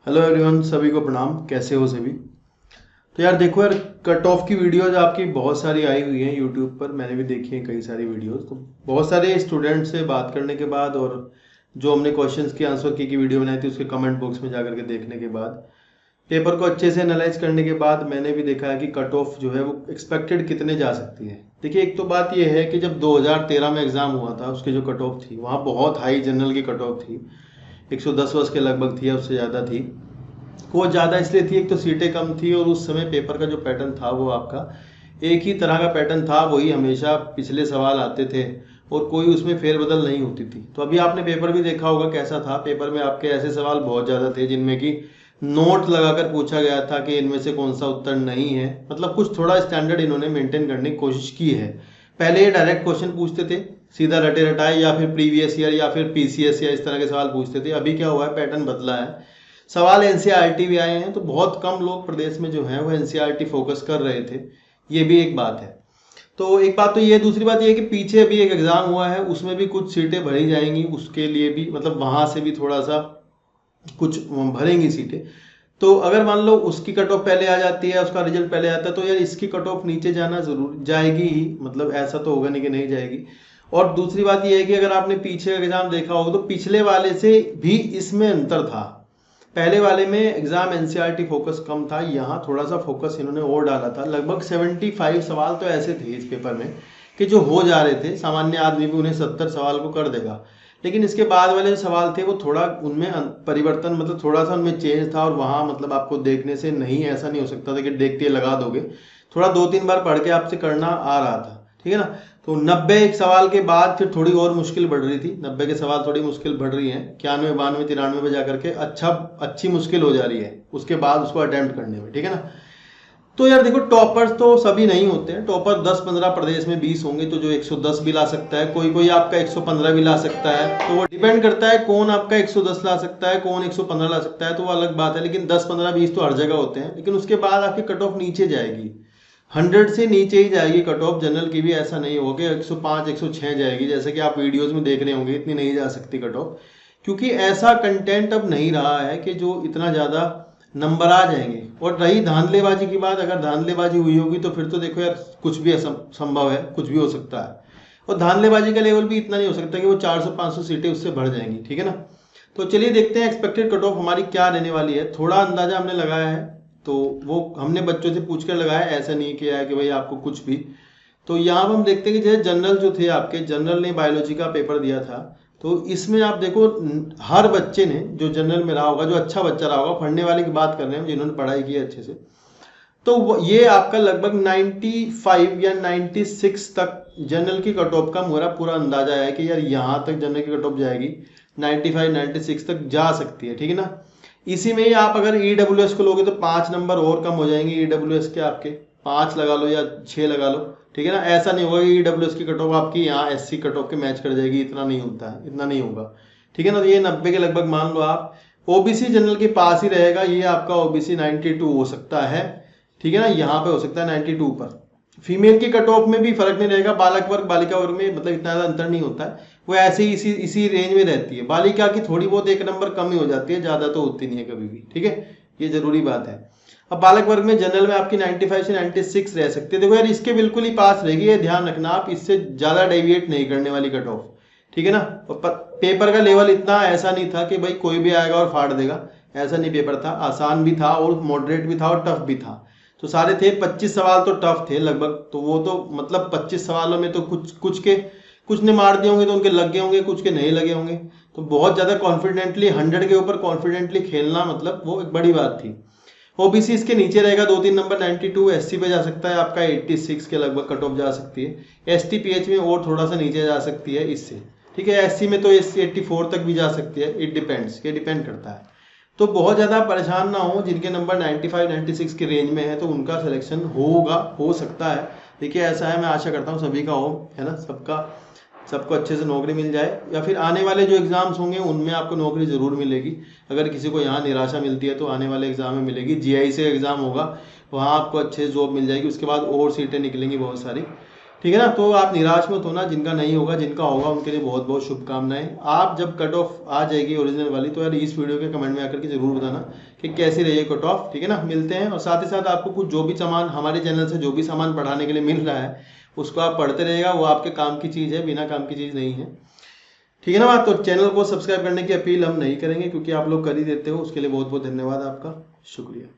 Hello everyone, सभी को प्रणाम। कैसे हो सभी? तो यार देखो यार, कट ऑफ की वीडियोज आपकी बहुत सारी आई हुई हैं यूट्यूब पर। मैंने भी देखी है कई सारी वीडियोज। तो बहुत सारे स्टूडेंट से बात करने के बाद और जो हमने क्वेश्चंस की आंसर की वीडियो बनाई थी उसके कमेंट बॉक्स में जा करके देखने के बाद, पेपर को अच्छे से एनालाइज करने के बाद मैंने भी देखा है कि कट ऑफ जो है वो एक्सपेक्टेड कितने जा सकती है। देखिए, एक तो बात ये है कि जब 2013 में एग्जाम हुआ था उसकी जो कट ऑफ थी वहाँ बहुत हाई जनरल की कट ऑफ थी, 110 वर्ष के लगभग थी या उससे ज़्यादा थी। वो ज़्यादा इसलिए थी, एक तो सीटें कम थी और उस समय पेपर का जो पैटर्न था वो आपका एक ही तरह का पैटर्न था, वही हमेशा पिछले सवाल आते थे और कोई उसमें फेरबदल नहीं होती थी। तो अभी आपने पेपर भी देखा होगा कैसा था। पेपर में आपके ऐसे सवाल बहुत ज़्यादा थे जिनमें कि नोट लगाकर पूछा गया था कि इनमें से कौन सा उत्तर नहीं है। मतलब कुछ थोड़ा स्टैंडर्ड इन्होंने मेंटेन करने की कोशिश की है। पहले ये डायरेक्ट क्वेश्चन पूछते थे, सीधा रटे रटाए, या फिर प्रीवियस ईयर या फिर पीसीएस या इस तरह के सवाल पूछते थे। अभी क्या हुआ है, पैटर्न बदला है, सवाल एनसीईआरटी भी आए हैं। तो बहुत कम लोग प्रदेश में जो है वो एनसीईआरटी फोकस कर रहे थे, ये भी एक बात है। तो एक बात तो ये है, दूसरी बात ये है कि पीछे अभी एक एग्जाम हुआ है उसमें भी कुछ सीटें भरी जाएंगी, उसके लिए भी मतलब वहां से भी थोड़ा सा कुछ भरेंगी सीटें। तो अगर मान लो उसकी कट ऑफ पहले आ जाती है, उसका रिजल्ट पहले आता है, तो यार इसकी कट ऑफ नीचे जाना जरूर जाएगी ही। मतलब ऐसा तो होगा नहीं कि नहीं जाएगी। और दूसरी बात यह है कि अगर आपने पीछे एग्जाम देखा होगा तो पिछले वाले से भी इसमें अंतर था। पहले वाले में एग्जाम एनसीईआरटी फोकस कम था, यहाँ थोड़ा सा फोकस इन्होंने और डाला था। लगभग 75 सवाल तो ऐसे थे इस पेपर में कि जो हो जा रहे थे, सामान्य आदमी भी उन्हें 70 सवाल को कर देगा। लेकिन इसके बाद वाले जो सवाल थे वो थोड़ा उनमें परिवर्तन, मतलब थोड़ा सा उनमें चेंज था। और वहाँ मतलब आपको देखने से नहीं, ऐसा नहीं हो सकता था कि देखते लगा दोगे, थोड़ा 2-3 बार पढ़ के आपसे करना आ रहा था, ठीक है ना। तो 90 एक सवाल के बाद फिर थोड़ी और मुश्किल बढ़ रही थी। 90 के सवाल थोड़ी मुश्किल बढ़ रही है, 91, 92, 93 में जाकर के अच्छी मुश्किल हो जा रही है उसके बाद उसको अटेम्प्ट करने में, ठीक है ना। तो यार देखो, टॉपर्स तो सभी नहीं होते हैं। टॉपर 10-15 प्रदेश में 20 होंगे तो जो 110 भी ला सकता है, कोई कोई आपका 115 भी ला सकता है। तो वो डिपेंड करता है कौन आपका 110 ला सकता है, कौन 115 ला सकता है, तो वो अलग बात है। लेकिन 10-15-20 तो हर जगह होते हैं। लेकिन उसके बाद आपकी कट ऑफ नीचे जाएगी, 100 से नीचे ही जाएगी कट ऑफ। जनरल की भी ऐसा नहीं होगा कि 105 106 जाएगी जैसे कि आप वीडियोज में देख रहे होंगे। इतनी नहीं जा सकती कट ऑफ, क्योंकि ऐसा कंटेंट अब नहीं रहा है कि जो इतना ज़्यादा नंबर आ जाएंगे। और रही धांधलेबाजी की बात, अगर धांधलेबाजी हुई होगी तो फिर तो देखो यार, कुछ भी संभव है, कुछ भी हो सकता है। और धांधलेबाजी का लेवल भी इतना नहीं हो सकता कि वो 400-500 सीटें उससे बढ़ जाएंगी, ठीक है ना। तो चलिए देखते हैं एक्सपेक्टेड कट ऑफ हमारी क्या रहने वाली है। थोड़ा अंदाजा हमने लगाया है, तो वो हमने बच्चों से पूछ कर लगाया, ऐसा नहीं किया है कि भाई आपको कुछ भी। तो यहाँ पर हम देखते हैं कि जैसे जनरल जो थे आपके, जनरल ने बायोलॉजी का पेपर दिया था। तो इसमें आप देखो, हर बच्चे ने जो जनरल में रहा होगा, जो अच्छा बच्चा रहा होगा, पढ़ने वाले की बात कर रहे हैं जिन्होंने पढ़ाई की है अच्छे से, तो ये आपका लगभग 95 या 96 तक जनरल की कट ऑफ का मेरा पूरा अंदाजा है कि यार यहाँ तक जनरल की कट ऑफ जाएगी, 95-96 तक जा सकती है, ठीक है ना। इसी में ही आप अगर ईडब्ल्यूएस को लोगे तो 5 नंबर और कम हो जाएंगे ईडब्ल्यूएस के, आपके 5 लगा लो या 6 लगा लो, ठीक है ना। ऐसा नहीं होगा कि ईडब्ल्यूएस की कट ऑफ आपकी यहाँ एससी कट ऑफ के मैच कर जाएगी, इतना नहीं होता है, इतना नहीं होगा, ठीक है ना। तो ये 90 के लगभग मान लो आप। ओबीसी जनरल के पास ही रहेगा, ये आपका ओबीसी 92 हो सकता है, ठीक है ना। यहाँ पे हो सकता है 92 पर। फीमेल की कट ऑफ में भी फर्क नहीं रहेगा, बालक वर्ग बालिका वर्ग में मतलब इतना ज्यादा अंतर नहीं होता है, वो ऐसे ही इसी रेंज में रहती है। बालिका की थोड़ी बहुत 1 नंबर कम ही हो जाती है, ज्यादा तो होती नहीं है कभी भी, ठीक है, ये जरूरी बात है। अब बालक वर्ग में जनरल में आपकी 95 से 96 रह सकती है। देखो यार, इसके बिल्कुल ही पास रहेगी, ये ध्यान रखना आप, इससे ज्यादा डेविएट नहीं करने वाली कट ऑफ, ठीक है ना। पेपर का लेवल इतना ऐसा नहीं था कि भाई कोई भी आएगा और फाड़ देगा, ऐसा नहीं। पेपर था, आसान भी था और मॉडरेट भी था और टफ भी था। तो सारे थे, 25 सवाल तो टफ थे लगभग। तो वो तो मतलब 25 सवालों में तो कुछ ने मार दिए होंगे तो उनके लग गए होंगे, कुछ के नहीं लगे होंगे। तो बहुत ज्यादा कॉन्फिडेंटली 100 के ऊपर कॉन्फिडेंटली खेलना मतलब वो एक बड़ी बात थी। ओबीसी इसके नीचे रहेगा 2-3 नंबर 92, एससी पे जा सकता है आपका 86 के लगभग कट ऑफ जा सकती है। एसटी पीएच में और थोड़ा सा नीचे जा सकती है इससे, ठीक है। एससी में तो 84 तक भी जा सकती है, इट डिपेंड्स, ये डिपेंड करता है। तो बहुत ज़्यादा परेशान ना हो, जिनके नंबर 95-96 के रेंज में है तो उनका सिलेक्शन होगा, हो सकता है। देखिए ऐसा है, मैं आशा करता हूँ सभी का हो, है ना, सबको अच्छे से नौकरी मिल जाए, या फिर आने वाले जो एग्जाम्स होंगे उनमें आपको नौकरी ज़रूर मिलेगी। अगर किसी को यहाँ निराशा मिलती है तो आने वाले एग्जाम में मिलेगी। जीआई से एग्ज़ाम होगा, वहाँ आपको अच्छे से जॉब मिल जाएगी, उसके बाद और सीटें निकलेंगी बहुत सारी। ठीक है ना। तो आप निराश मत होना, जिनका नहीं होगा, जिनका होगा उनके लिए बहुत बहुत शुभकामनाएं। आप जब कट ऑफ आ जाएगी ओरिजिनल वाली तो यार इस वीडियो के कमेंट में आकर के जरूर बताना कि कैसी रही है कट ऑफ। ठीक है ना, मिलते हैं। और साथ ही साथ आपको कुछ जो भी सामान हमारे चैनल से जो भी सामान पढ़ाने के लिए मिल रहा है उसको आप पढ़ते रहेगा, वो आपके काम की चीज़ है, बिना काम की चीज़ नहीं है। ठीक है ना बात। तो चैनल को सब्सक्राइब करने की अपील हम नहीं करेंगे क्योंकि आप लोग कर ही देते हो, उसके लिए बहुत बहुत धन्यवाद आपका, शुक्रिया।